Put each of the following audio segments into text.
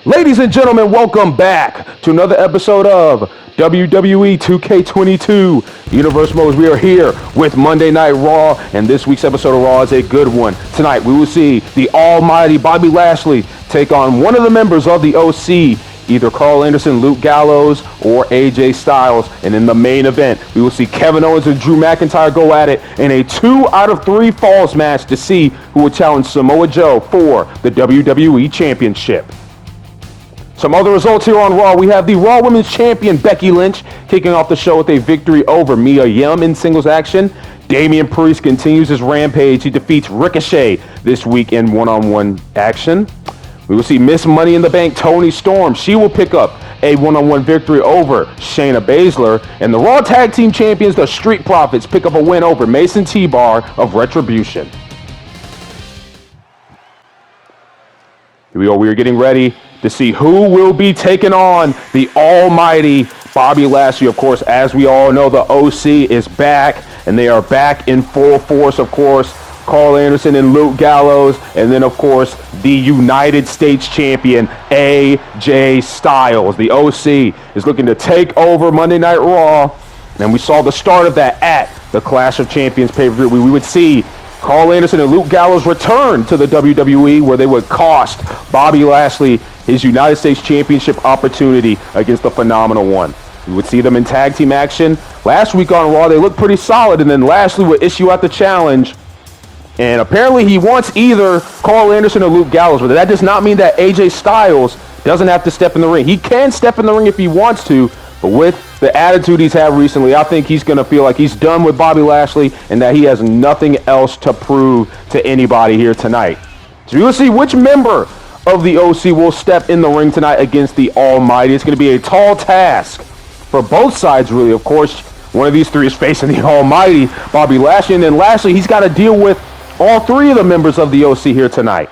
Ladies and gentlemen, welcome back to another episode of WWE 2K22 Universe Modes. We are here with Monday Night Raw, and this week's episode of Raw is a good one. Tonight, we will see the almighty Bobby Lashley take on one of the members of the OC, either Carl Anderson, Luke Gallows, or AJ Styles. And in the main event, we will see Kevin Owens and Drew McIntyre go at it in a 2 out of 3 falls match to see who will challenge Samoa Joe for the WWE Championship. Some other results here on Raw. We have the Raw Women's Champion Becky Lynch kicking off the show with a victory over Mia Yim in singles action. Damian Priest continues his rampage. He defeats Ricochet this week in one-on-one action. We will see Miss Money in the Bank Toni Storm. She will pick up a one-on-one victory over Shayna Baszler. And the Raw Tag Team Champions, the Street Profits, pick up a win over Mason T-Bar of Retribution. Here we go. We are getting ready to see who will be taking on the almighty Bobby Lashley. Of course, as we all know, the OC is back, and they are back in full force, of course. Carl Anderson and Luke Gallows, and then, of course, the United States Champion, AJ Styles. The OC is looking to take over Monday Night Raw, and we saw the start of that at the Clash of Champions pay-per-view. We would see Carl Anderson and Luke Gallows return to the WWE, where they would cost Bobby Lashley his United States Championship opportunity against the Phenomenal One. We would see them in tag team action. Last week on Raw, they looked pretty solid, and then Lashley would issue out the challenge. And apparently he wants either Carl Anderson or Luke Gallows, but that does not mean that AJ Styles doesn't have to step in the ring. He can step in the ring if he wants to, but with the attitude he's had recently, I think he's going to feel like he's done with Bobby Lashley and that he has nothing else to prove to anybody here tonight. So we'll see which member of the OC will step in the ring tonight against the Almighty. It's going to be a tall task for both sides, really. Of course, one of these three is facing the Almighty, Bobby Lashley, and then Lashley, he's got to deal with all three of the members of the OC here tonight.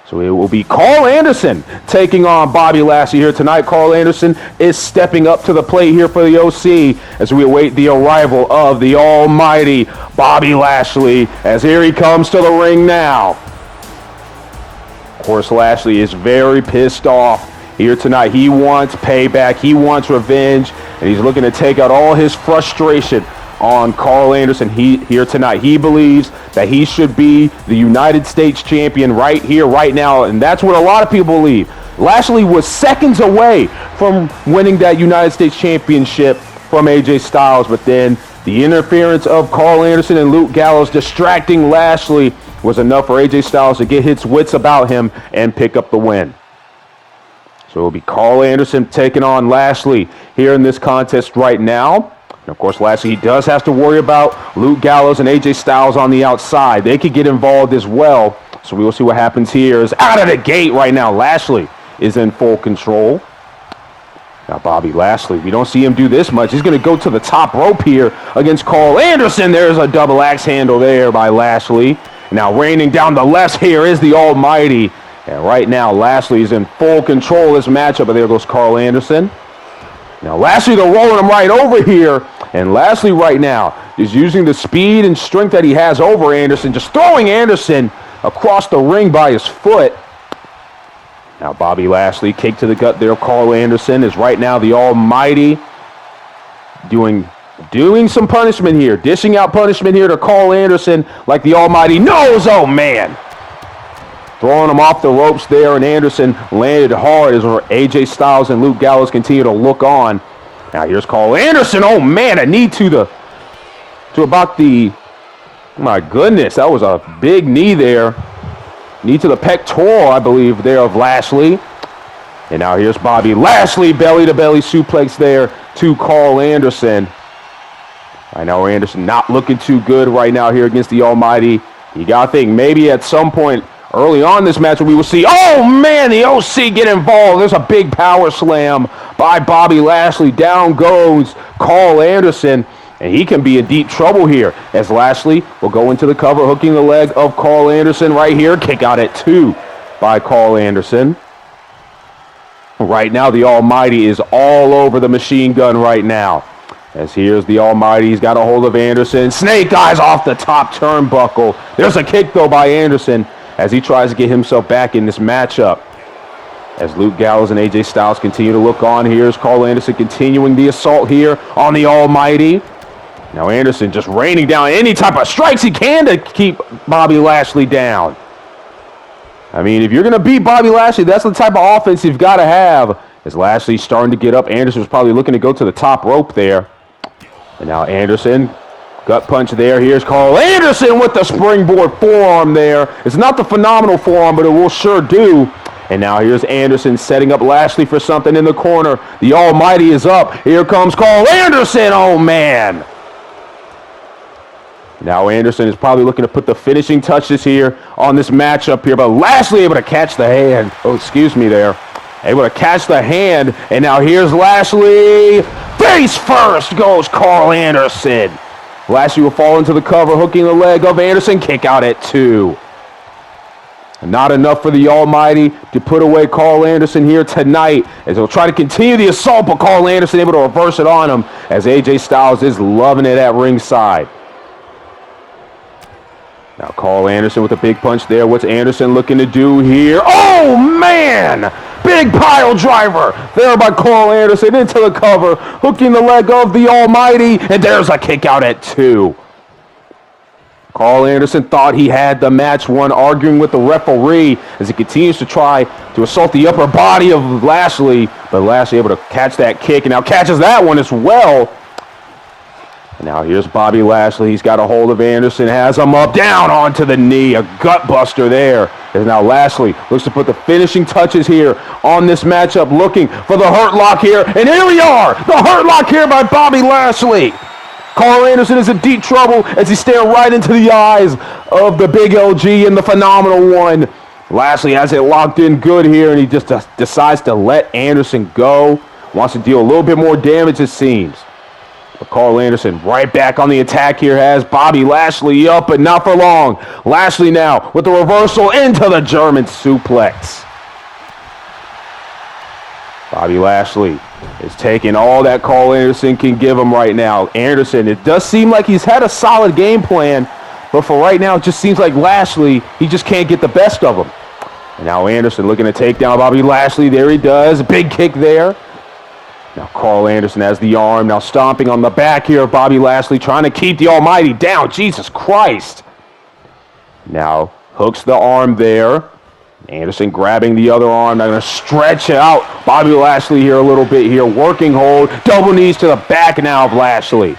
So it will be Carl Anderson taking on Bobby Lashley here tonight. Carl Anderson is stepping up to the plate here for the OC as we await the arrival of the almighty Bobby Lashley, as here he comes to the ring now. Of course, Lashley is very pissed off here tonight. He wants payback. He wants revenge, and he's looking to take out all his frustration on Carl Anderson here tonight. He believes that he should be the United States Champion right here, right now, and that's what a lot of people believe. Lashley was seconds away from winning that United States Championship from AJ Styles, but then the interference of Carl Anderson and Luke Gallows distracting Lashley was enough for AJ Styles to get his wits about him and pick up the win. So it will be Carl Anderson taking on Lashley here in this contest right now. And of course, Lashley, he does have to worry about Luke Gallows and AJ Styles on the outside. They could get involved as well. So we will see what happens here. Is out of the gate right now. Lashley is in full control. Now Bobby Lashley, we don't see him do this much. He's going to go to the top rope here against Carl Anderson. There's a double axe handle there by Lashley. Now raining down the left here is the almighty. And right now, Lashley is in full control of this matchup. But there goes Carl Anderson. Now Lashley, they're rolling him right over here. And Lashley right now is using the speed and strength that he has over Anderson, just throwing Anderson across the ring by his foot. Now Bobby Lashley, kick to the gut there. Carl Anderson is right now the almighty doing some punishment here, dishing out punishment here to Carl Anderson like the almighty knows. Oh man. Throwing him off the ropes there, and Anderson landed hard as AJ Styles and Luke Gallows continue to look on. Now here's Carl Anderson. Oh man, a knee to about the, my goodness, that was a big knee there. Knee to the pectoral, I believe, there of Lashley. And now here's Bobby Lashley, belly-to-belly suplex there to Carl Anderson. I know Anderson not looking too good right now here against the almighty. You got to think maybe at some point early on this match we will see, oh man, the OC get involved. There's a big power slam by Bobby Lashley. Down goes Carl Anderson, and he can be in deep trouble here as Lashley will go into the cover, hooking the leg of Carl Anderson right here. Kick out at 2 by Carl Anderson. Right now, the almighty is all over the machine gun right now. As here's the almighty, he's got a hold of Anderson. Snake eyes off the top turnbuckle. There's a kick, though, by Anderson as he tries to get himself back in this matchup. As Luke Gallows and AJ Styles continue to look on. Here's Carl Anderson continuing the assault here on the Almighty. Now Anderson just raining down any type of strikes he can to keep Bobby Lashley down. I mean, if you're going to beat Bobby Lashley, that's the type of offense you've got to have. As Lashley's starting to get up, Anderson was probably looking to go to the top rope there. And now Anderson, gut punch there. Here's Carl Anderson with the springboard forearm there. It's not the phenomenal forearm, but it will sure do. And now here's Anderson setting up Lashley for something in the corner. The Almighty is up. Here comes Carl Anderson. Oh, man. Now Anderson is probably looking to put the finishing touches here on this matchup here. But Lashley able to catch the hand. Oh, excuse me there. Able to catch the hand. And now here's Lashley. Face first goes Carl Anderson. Lashley will fall into the cover, hooking the leg of Anderson. Kick out at 2. Not enough for the Almighty to put away Carl Anderson here tonight, as they'll try to continue the assault, but Carl Anderson able to reverse it on him, as AJ Styles is loving it at ringside. Now Carl Anderson with a big punch there. What's Anderson looking to do here? Oh, man! Big pile driver there by Carl Anderson into the cover, hooking the leg of the Almighty, and there's a kick out at 2. Carl Anderson thought he had the match won, arguing with the referee as he continues to try to assault the upper body of Lashley, but Lashley able to catch that kick and now catches that one as well. And now here's Bobby Lashley. He's got a hold of Anderson, has him up, down onto the knee, a gut buster there. And now Lashley looks to put the finishing touches here on this matchup, looking for the hurt lock here. And here we are, the hurt lock here by Bobby Lashley. Carl Anderson is in deep trouble as he's staring right into the eyes of the big LG and the phenomenal one. Lashley has it locked in good here, and he just decides to let Anderson go. Wants to deal a little bit more damage, it seems. But Carl Anderson right back on the attack here, has Bobby Lashley up, but not for long. Lashley now with the reversal into the German suplex. Bobby Lashley is taking all that Carl Anderson can give him right now. Anderson, it does seem like he's had a solid game plan, but for right now, it just seems like Lashley, he just can't get the best of him. And now Anderson looking to take down Bobby Lashley. There he does. Big kick there. Now Carl Anderson has the arm, now stomping on the back here of Bobby Lashley, trying to keep the Almighty down. Jesus Christ. Now hooks the arm there. Anderson grabbing the other arm, now going to stretch out Bobby Lashley here a little bit here, working hold, double knees to the back now of Lashley.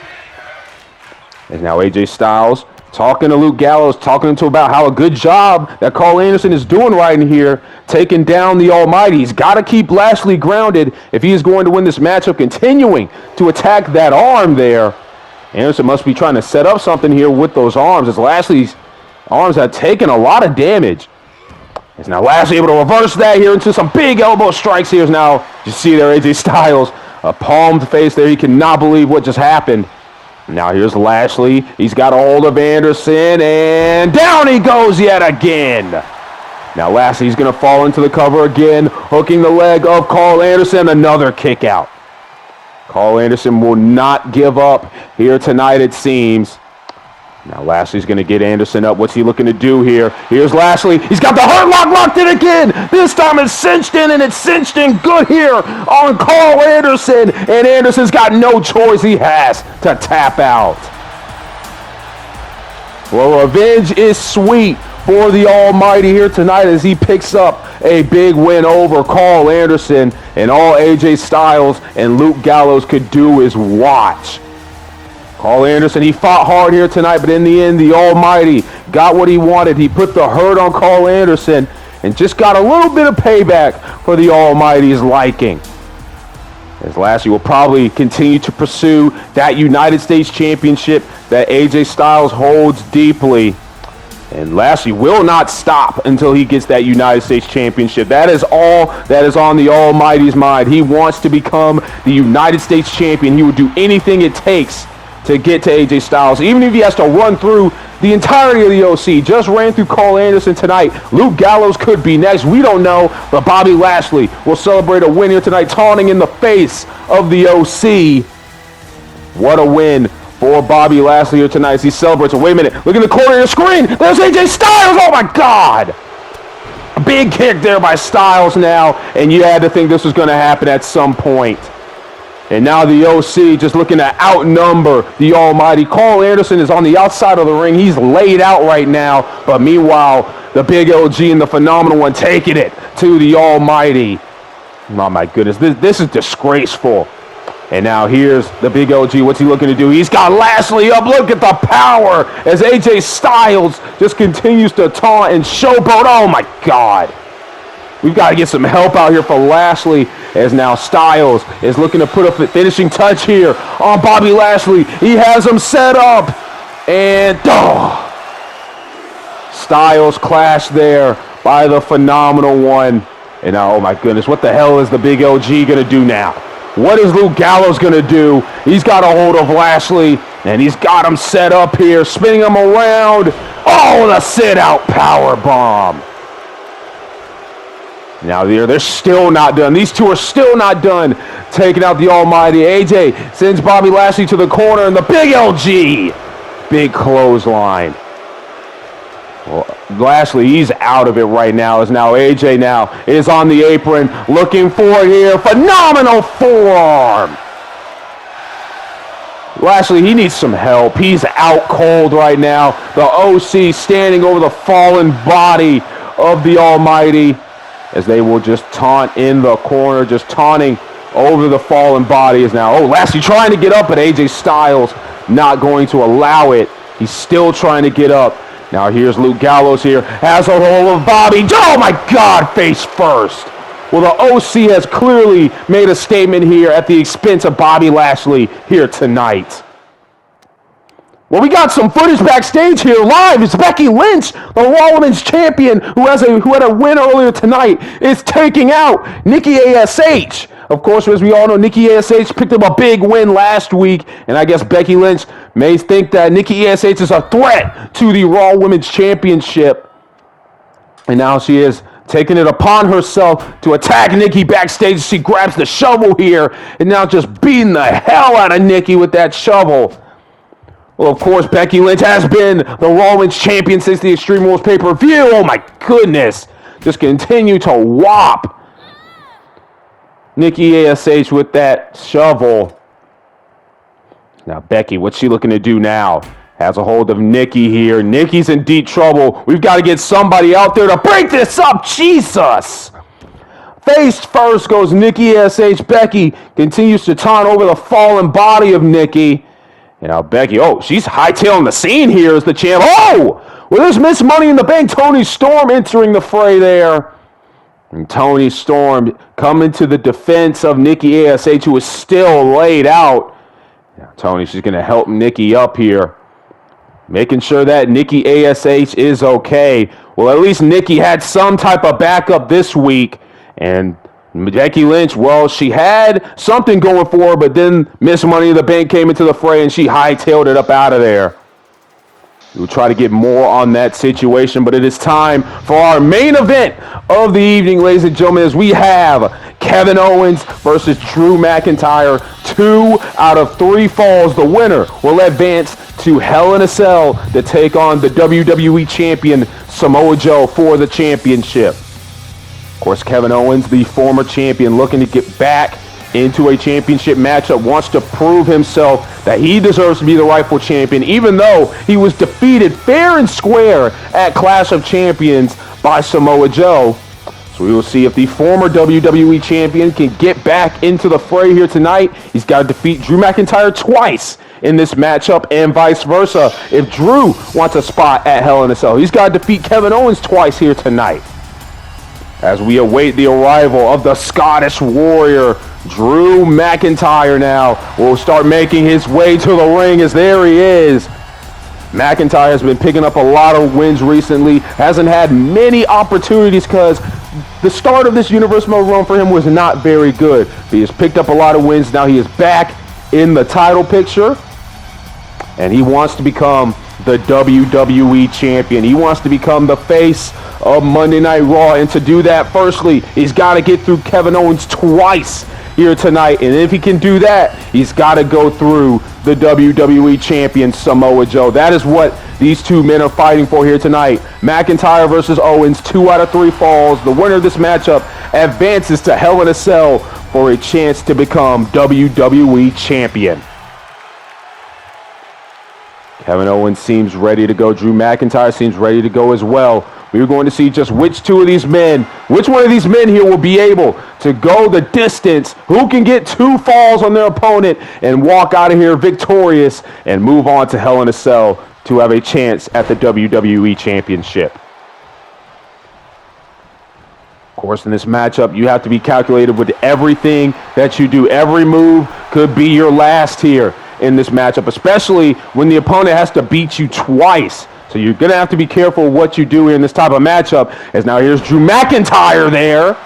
And now AJ Styles talking to Luke Gallows, talking to him about how a good job that Carl Anderson is doing right in here, taking down the Almighty. He's got to keep Lashley grounded if he is going to win this matchup, continuing to attack that arm there. Anderson must be trying to set up something here with those arms, as Lashley's arms have taken a lot of damage. Is now Lashley able to reverse that here into some big elbow strikes here. Now, you see there, AJ Styles, a palmed face there. He cannot believe what just happened. Now here's Lashley. He's got a hold of Anderson, and down he goes yet again. Now Lashley's going to fall into the cover again, hooking the leg of Carl Anderson. Another kick out. Carl Anderson will not give up here tonight, it seems. Now Lashley's going to get Anderson up. What's he looking to do here? Here's Lashley. He's got the hurt lock locked in again. This time it's cinched in, and it's cinched in good here on Carl Anderson. And Anderson's got no choice. He has to tap out. Well, revenge is sweet for the Almighty here tonight as he picks up a big win over Carl Anderson. And all AJ Styles and Luke Gallows could do is watch. Carl Anderson, he fought hard here tonight, but in the end, the Almighty got what he wanted. He put the hurt on Carl Anderson and just got a little bit of payback for the Almighty's liking. As Lashley will probably continue to pursue that United States Championship that AJ Styles holds deeply. And Lashley will not stop until he gets that United States Championship. That is all that is on the Almighty's mind. He wants to become the United States Champion. He will do anything it takes to get to AJ Styles, even if he has to run through the entirety of the OC. Just ran through Carl Anderson tonight. Luke Gallows could be next. We don't know, but Bobby Lashley will celebrate a win here tonight, taunting in the face of the OC. What a win for Bobby Lashley here tonight as he celebrates. Wait a minute. Look in the corner of the screen. There's AJ Styles. Oh, my God. Big kick there by Styles now, and you had to think this was going to happen at some point. And now the OC just looking to outnumber the Almighty. Carl Anderson is on the outside of the ring. He's laid out right now. But meanwhile, the Big LG and the Phenomenal One taking it to the Almighty. Oh, my goodness. This is disgraceful. And now here's the Big LG. What's he looking to do? He's got Lashley up. Look at the power as AJ Styles just continues to taunt and showboat. Oh, my God. We've got to get some help out here for Lashley, as now Styles is looking to put a finishing touch here on Bobby Lashley. He has him set up, and Styles clashed there by the Phenomenal One. And now, oh my goodness, what the hell is the Big LG going to do now? What is Luke Gallows going to do? He's got a hold of Lashley, and he's got him set up here, spinning him around. Oh, the sit-out power bomb. Now they're still not done. These two are still not done taking out the Almighty. AJ sends Bobby Lashley to the corner, and the Big LG. Big clothesline. Well, Lashley, he's out of it right now, as now AJ now is on the apron, looking for it here. Phenomenal forearm. Lashley, he needs some help. He's out cold right now. The OC standing over the fallen body of the Almighty, as they will just taunt in the corner, just taunting over the fallen body is now. Oh, Lashley trying to get up, but AJ Styles not going to allow it. He's still trying to get up. Now here's Luke Gallows here, has a hold of Bobby. Oh my God, face first. Well, the OC has clearly made a statement here at the expense of Bobby Lashley here tonight. Well, we got some footage backstage here live. It's Becky Lynch, the Raw Women's Champion, who had a win earlier tonight, is taking out Nikki ASH. Of course, as we all know, Nikki ASH picked up a big win last week, and I guess Becky Lynch may think that Nikki ASH is a threat to the Raw Women's Championship. And now she is taking it upon herself to attack Nikki backstage. She grabs the shovel here, and now just beating the hell out of Nikki with that shovel. Well, of course, Becky Lynch has been the Raw Women's Champion since the Extreme Rules pay-per-view. Oh, my goodness. Just continue to whop Nikki ASH with that shovel. Now, Becky, what's she looking to do now? Has a hold of Nikki here. Nikki's in deep trouble. We've got to get somebody out there to break this up. Jesus. Face first goes Nikki ASH. Becky continues to taunt over the fallen body of Nikki. And now Becky, she's hightailing the scene here as the champ. Oh! Well, there's Miss Money in the Bank. Toni Storm entering the fray there. And Toni Storm coming to the defense of Nikki ASH, who is still laid out. Now, Toni, she's going to help Nikki up here, making sure that Nikki ASH is okay. Well, at least Nikki had some type of backup this week. And Becky Lynch, well, she had something going for her, but then Miss Money in the Bank came into the fray and she hightailed it up out of there. We'll try to get more on that situation, but it is time for our main event of the evening, ladies and gentlemen, as we have Kevin Owens versus Drew McIntyre. 2 out of 3 falls. The winner will advance to Hell in a Cell to take on the WWE Champion Samoa Joe for the championship. Of course, Kevin Owens, the former champion, looking to get back into a championship matchup, wants to prove himself that he deserves to be the rightful champion, even though he was defeated fair and square at Clash of Champions by Samoa Joe. So we will see if the former WWE champion can get back into the fray here tonight. He's got to defeat Drew McIntyre twice in this matchup, and vice versa. If Drew wants a spot at Hell in a Cell, he's got to defeat Kevin Owens twice here tonight. As we await the arrival of the Scottish Warrior, Drew McIntyre now will start making his way to the ring, as there he is. McIntyre has been picking up a lot of wins recently, hasn't had many opportunities because the start of this Universal run for him was not very good. He has picked up a lot of wins. Now he is back in the title picture, and he wants to become the WWE Champion. He wants to become the face of Monday Night Raw, and to do that, firstly, he's got to get through Kevin Owens twice here tonight, and if he can do that, he's got to go through the WWE Champion Samoa Joe. That is what these two men are fighting for here tonight. McIntyre versus Owens, 2 out of 3 falls. The winner of this matchup advances to Hell in a Cell for a chance to become WWE Champion. Kevin Owens seems ready to go. Drew McIntyre seems ready to go as well. We're going to see just which one of these men here will be able to go the distance, who can get 2 falls on their opponent and walk out of here victorious and move on to Hell in a Cell to have a chance at the WWE Championship. Of course, in this matchup, you have to be calculated with everything that you do. Every move could be your last here in this matchup, especially when the opponent has to beat you twice. So you're going to have to be careful what you do in this type of matchup. As now here's Drew McIntyre there.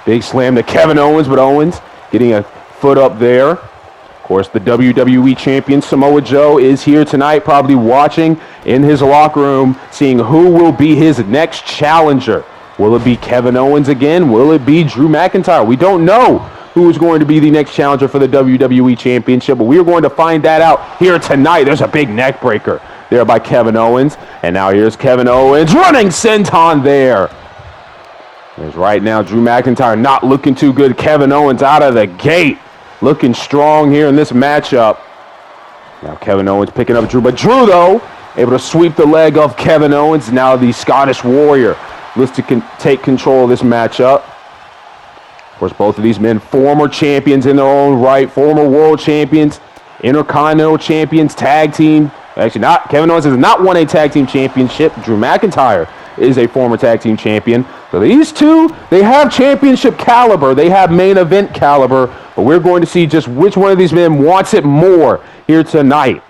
Big slam to Kevin Owens, but Owens getting a foot up there. Of course, the WWE Champion Samoa Joe is here tonight, probably watching in his locker room, seeing who will be his next challenger. Will it be Kevin Owens again? Will it be Drew McIntyre? We don't know who is going to be the next challenger for the WWE Championship, but we are going to find that out here tonight. There's a big neck breaker there by Kevin Owens, and now here's Kevin Owens running senton there. As right now, Drew McIntyre not looking too good. Kevin Owens out of the gate, looking strong here in this matchup. Now Kevin Owens picking up Drew, but Drew, though, able to sweep the leg of Kevin Owens. Now the Scottish Warrior looks to take control of this matchup. Of course, both of these men, former champions in their own right, former world champions, intercontinental champions, tag team. Actually, not. Kevin Owens has not won a tag team championship. Drew McIntyre is a former tag team champion. So these two, they have championship caliber. They have main event caliber. But we're going to see just which one of these men wants it more here tonight.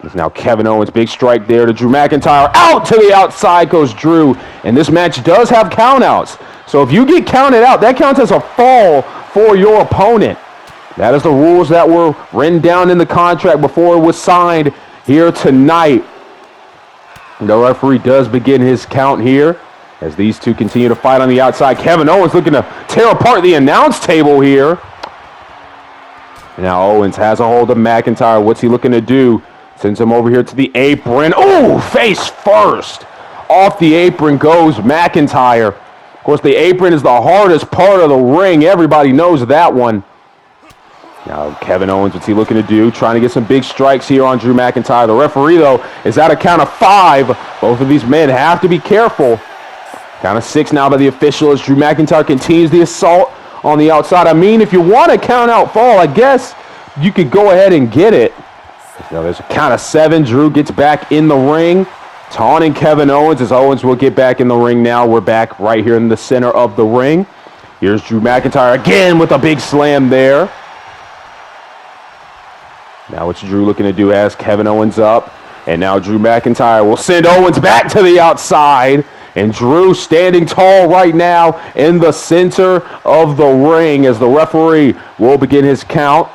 It's now Kevin Owens, big strike there to Drew McIntyre. Out to the outside goes Drew. And this match does have countouts. So if you get counted out, that counts as a fall for your opponent. That is the rules that were written down in the contract before it was signed here tonight. The referee does begin his count here as these two continue to fight on the outside. Kevin Owens looking to tear apart the announce table here. Now Owens has a hold of McIntyre. What's he looking to do? Sends him over here to the apron. Oh, face first. Off the apron goes McIntyre. Of course, the apron is the hardest part of the ring. Everybody knows that one. Now, Kevin Owens, what's he looking to do? Trying to get some big strikes here on Drew McIntyre. The referee, though, is at a count of 5. Both of these men have to be careful. Count of 6 now by the official as Drew McIntyre continues the assault on the outside. I mean, if you want a count-out fall, I guess you could go ahead and get it. Now, there's a count of 7. Drew gets back in the ring, taunting Kevin Owens as Owens will get back in the ring now. We're back right here in the center of the ring. Here's Drew McIntyre again with a big slam there. Now what's Drew looking to do as Kevin Owens up. And now Drew McIntyre will send Owens back to the outside. And Drew standing tall right now in the center of the ring as the referee will begin his count.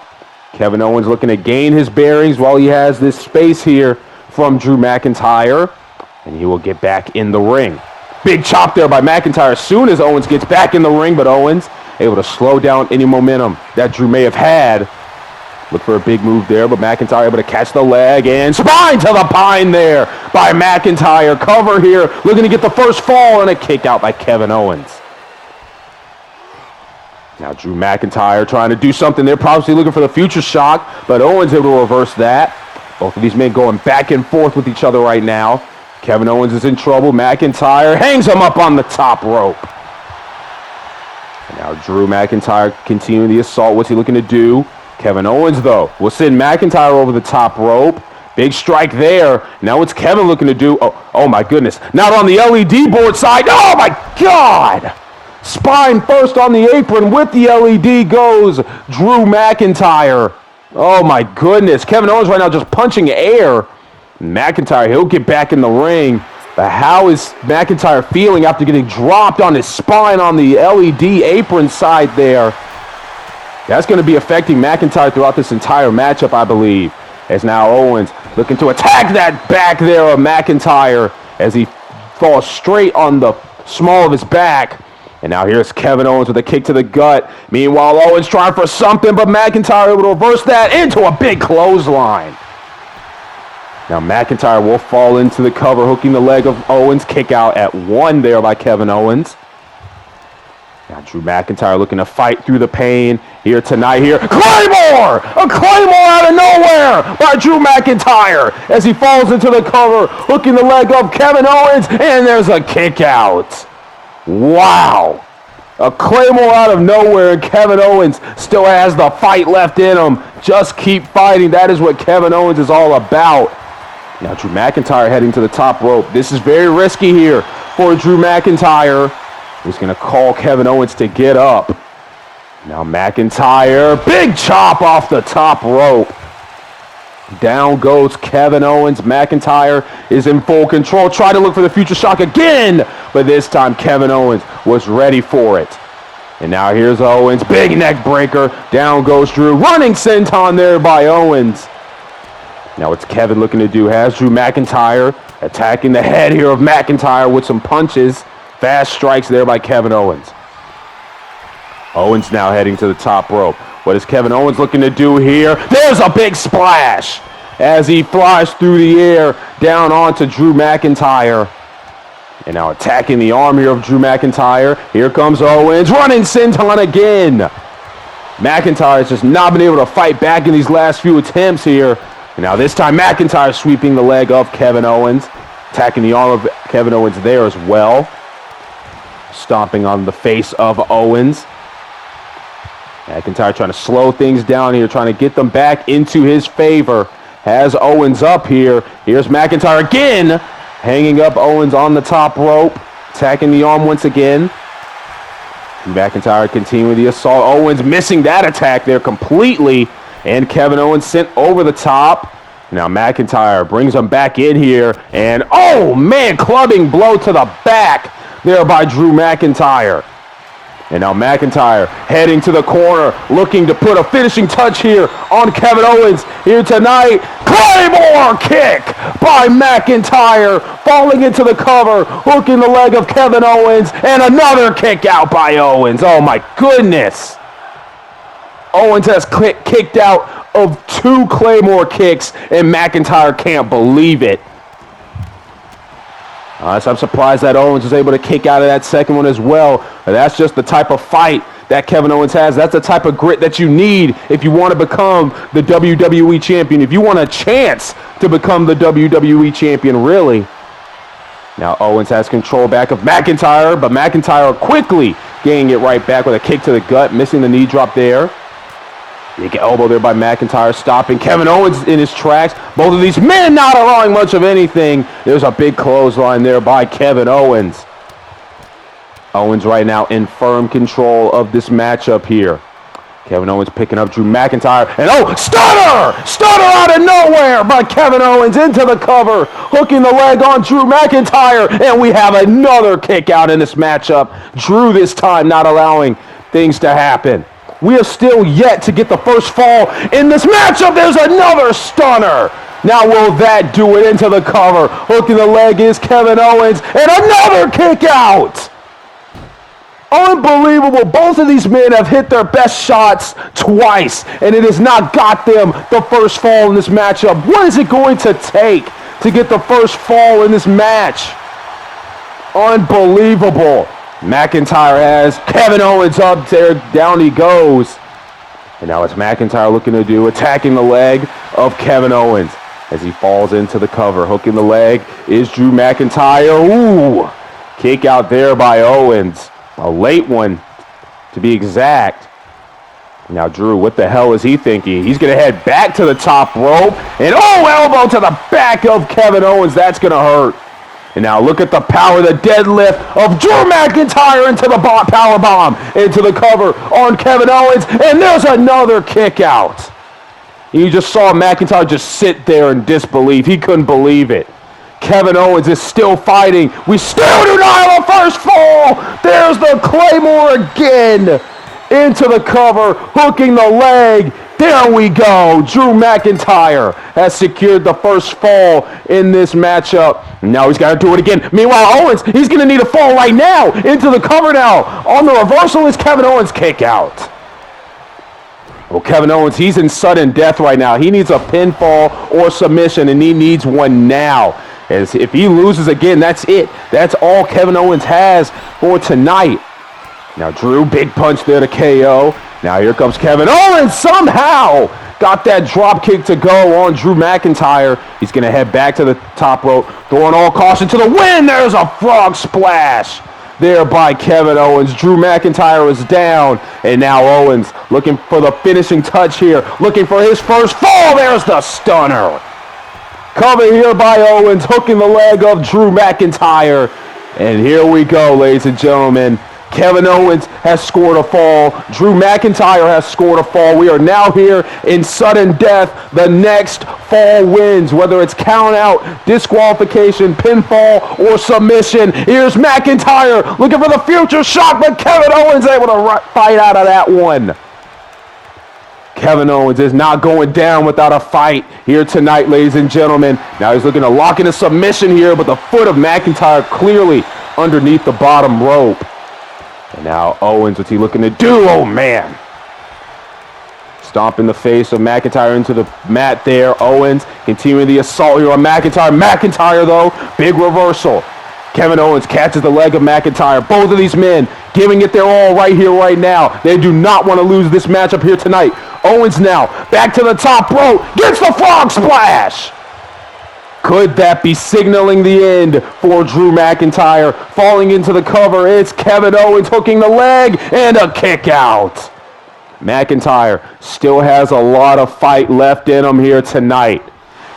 Kevin Owens looking to gain his bearings while he has this space here from Drew McIntyre. And he will get back in the ring. Big chop there by McIntyre as soon as Owens gets back in the ring. But Owens able to slow down any momentum that Drew may have had. Look for a big move there, but McIntyre able to catch the leg and spine to the pine there by McIntyre. Cover here, looking to get the first fall and a kick out by Kevin Owens. Now Drew McIntyre trying to do something there, probably looking for the future shock, but Owens able to reverse that. Both of these men going back and forth with each other right now. Kevin Owens is in trouble. McIntyre hangs him up on the top rope. And now Drew McIntyre continuing the assault. What's he looking to do? Kevin Owens, though, will send McIntyre over the top rope. Big strike there. Now what's Kevin looking to do? Oh my goodness. Not on the LED board side. Oh, my God. Spine first on the apron with the LED goes Drew McIntyre. Oh, my goodness. Kevin Owens right now just punching air. McIntyre, he'll get back in the ring. But how is McIntyre feeling after getting dropped on his spine on the LED apron side there? That's going to be affecting McIntyre throughout this entire matchup, I believe. As now Owens looking to attack that back there of McIntyre as he falls straight on the small of his back. And now here's Kevin Owens with a kick to the gut. Meanwhile, Owens trying for something, but McIntyre able to reverse that into a big clothesline. Now McIntyre will fall into the cover, hooking the leg of Owens. Kick out at 1 there by Kevin Owens. Now Drew McIntyre looking to fight through the pain here tonight here. Claymore! A Claymore out of nowhere by Drew McIntyre as he falls into the cover, hooking the leg of Kevin Owens, and there's a kick out. Wow. A Claymore out of nowhere, and Kevin Owens still has the fight left in him. Just keep fighting. That is what Kevin Owens is all about. Now Drew McIntyre heading to the top rope. This is very risky here for Drew McIntyre. He's going to call Kevin Owens to get up. Now McIntyre, big chop off the top rope. Down goes Kevin Owens. McIntyre is in full control. Try to look for the future shock again, but this time Kevin Owens was ready for it. And now here's Owens, big neck breaker. Down goes Drew, running senton there by Owens. Now what's Kevin looking to do? Has Drew McIntyre attacking the head here of McIntyre with some punches. Fast strikes there by Kevin Owens. Owens now heading to the top rope. What is Kevin Owens looking to do here? There's a big splash as he flies through the air down onto Drew McIntyre. And now attacking the arm here of Drew McIntyre. Here comes Owens, running senton again. McIntyre's just not been able to fight back in these last few attempts here. And now this time McIntyre sweeping the leg of Kevin Owens. Attacking the arm of Kevin Owens there as well. Stomping on the face of Owens. McIntyre trying to slow things down here, trying to get them back into his favor. Has Owens up here. Here's McIntyre again, hanging up Owens on the top rope, attacking the arm once again. McIntyre continuing the assault. Owens missing that attack there completely, and Kevin Owens sent over the top. Now McIntyre brings him back in here, and oh man, clubbing blow to the back there by Drew McIntyre. And now McIntyre heading to the corner, looking to put a finishing touch here on Kevin Owens here tonight. Claymore kick by McIntyre, falling into the cover, hooking the leg of Kevin Owens, and another kick out by Owens. Oh my goodness. Owens has kicked out of 2 Claymore kicks, and McIntyre can't believe it. So I'm surprised that Owens was able to kick out of that second one as well. But that's just the type of fight that Kevin Owens has. That's the type of grit that you need if you want to become the WWE Champion. If you want a chance to become the WWE Champion, really. Now Owens has control back of McIntyre, but McIntyre quickly gaining it right back with a kick to the gut, missing the knee drop there. Big elbow there by McIntyre, stopping Kevin Owens in his tracks. Both of these men not allowing much of anything. There's a big clothesline there by Kevin Owens. Owens right now in firm control of this matchup here. Kevin Owens picking up Drew McIntyre. And oh, stunner! Stunner out of nowhere by Kevin Owens into the cover. Hooking the leg on Drew McIntyre. And we have another kick out in this matchup. Drew this time not allowing things to happen. We are still yet to get the first fall in this matchup. There's another stunner. Now will that do it into the cover? Hooking the leg is Kevin Owens. And another kick out. Unbelievable. Both of these men have hit their best shots twice, and it has not got them the first fall in this matchup. What is it going to take to get the first fall in this match? Unbelievable. McIntyre has Kevin Owens up there. Down he goes. And now it's McIntyre looking to do, attacking the leg of Kevin Owens as he falls into the cover. Hooking the leg is Drew McIntyre. Ooh, kick out there by Owens. A late one, to be exact. Now Drew, what the hell is he thinking? He's going to head back to the top rope. And oh, elbow to the back of Kevin Owens. That's going to hurt. And now look at the power, the deadlift of Drew McIntyre into the power bomb, into the cover on Kevin Owens. And there's another kick out. You just saw McIntyre just sit there in disbelief. He couldn't believe it. Kevin Owens is still fighting. We still do not have a first fall. There's the Claymore again. Into the cover, hooking the leg. There we go. Drew McIntyre has secured the first fall in this matchup. Now he's got to do it again. Meanwhile, Owens, he's going to need a fall right now. Into the cover now. On the reversal is Kevin Owens' kick out. Well, Kevin Owens, he's in sudden death right now. He needs a pinfall or submission, and he needs one now. As if he loses again, that's it. That's all Kevin Owens has for tonight. Now, Drew, big punch there to KO. Now, here comes Kevin Owens. Somehow got that drop kick to go on Drew McIntyre. He's going to head back to the top rope, throwing all caution to the wind. There's a frog splash there by Kevin Owens. Drew McIntyre is down, and now Owens looking for the finishing touch here, looking for his first fall. There's the stunner. Coming here by Owens, hooking the leg of Drew McIntyre. And here we go, ladies and gentlemen. Kevin Owens has scored a fall. Drew McIntyre has scored a fall. We are now here in sudden death. The next fall wins, whether it's count out, disqualification, pinfall, or submission. Here's McIntyre looking for the future shot, but Kevin Owens able to fight out of that one. Kevin Owens is not going down without a fight here tonight, ladies and gentlemen. Now he's looking to lock in a submission here, but the foot of McIntyre clearly underneath the bottom rope. And now Owens, what's he looking to do? Oh, man. Stomp in the face of McIntyre into the mat there. Owens continuing the assault here on McIntyre. McIntyre, though, big reversal. Kevin Owens catches the leg of McIntyre. Both of these men giving it their all right here, right now. They do not want to lose this matchup here tonight. Owens now back to the top rope. Gets the frog splash. Could that be signaling the end for Drew McIntyre? Falling into the cover, it's Kevin Owens hooking the leg and a kick out. McIntyre still has a lot of fight left in him here tonight.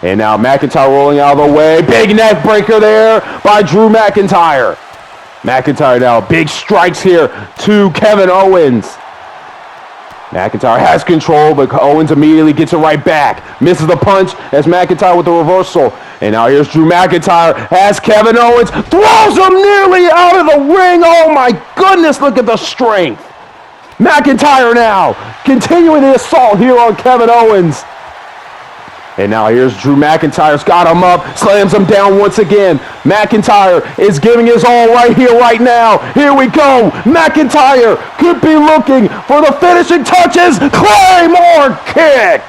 And now McIntyre rolling out of the way. Big neck breaker there by Drew McIntyre. McIntyre now, big strikes here to Kevin Owens. McIntyre has control, but Owens immediately gets it right back. Misses the punch as McIntyre with the reversal. And now here's Drew McIntyre, has Kevin Owens, throws him nearly out of the ring. Oh my goodness, look at the strength. McIntyre now, continuing the assault here on Kevin Owens. And now here's Drew McIntyre's got him up, slams him down once again. McIntyre is giving his all right here, right now. Here we go. McIntyre could be looking for the finishing touches. Claymore kick.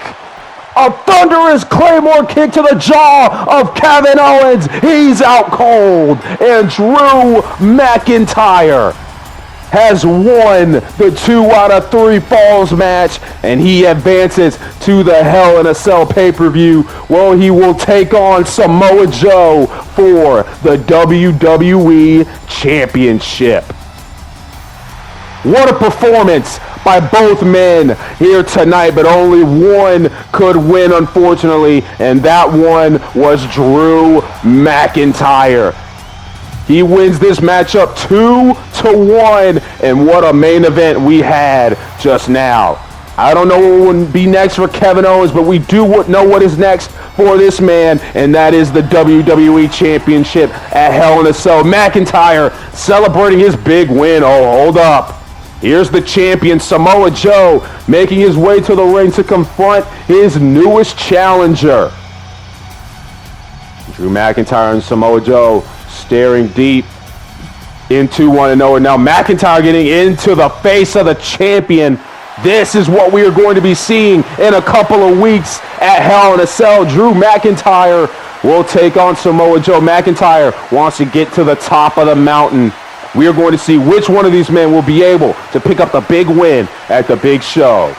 A thunderous Claymore kick to the jaw of Kevin Owens. He's out cold. And Drew McIntyre has won the 2 out of 3 falls match, and he advances to the Hell in a Cell pay-per-view, where he will take on Samoa Joe for the WWE Championship. What a performance by both men here tonight, but only one could win, unfortunately, and that one was Drew McIntyre. He wins this matchup 2-1, and what a main event we had just now. I don't know what will be next for Kevin Owens, but we do know what is next for this man, and that is the WWE Championship at Hell in a Cell. McIntyre celebrating his big win. Oh, hold up. Here's the champion, Samoa Joe, making his way to the ring to confront his newest challenger. Drew McIntyre and Samoa Joe staring deep into one another. Now McIntyre getting into the face of the champion. This is what we are going to be seeing in a couple of weeks at Hell in a Cell. Drew McIntyre will take on Samoa Joe. McIntyre wants to get to the top of the mountain. We are going to see which one of these men will be able to pick up the big win at the big show.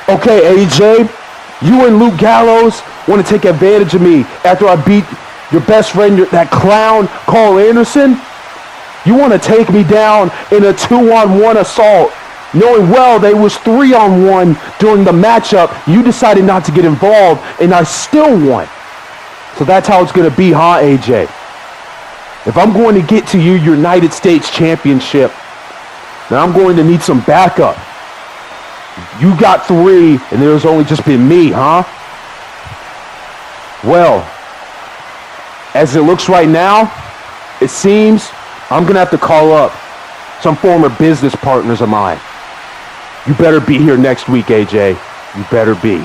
Okay, AJ, you and Luke Gallows want to take advantage of me after I beat your best friend, that clown, Carl Anderson? You want to take me down in a 2-on-1 assault, knowing well they was 3-on-1 during the matchup. You decided not to get involved, and I still won. So that's how it's going to be, huh, AJ? If I'm going to get to you United States Championship, then I'm going to need some backup. You got 3, and there's only just been me, huh? Well, as it looks right now, it seems I'm going to have to call up some former business partners of mine. You better be here next week, AJ. You better be.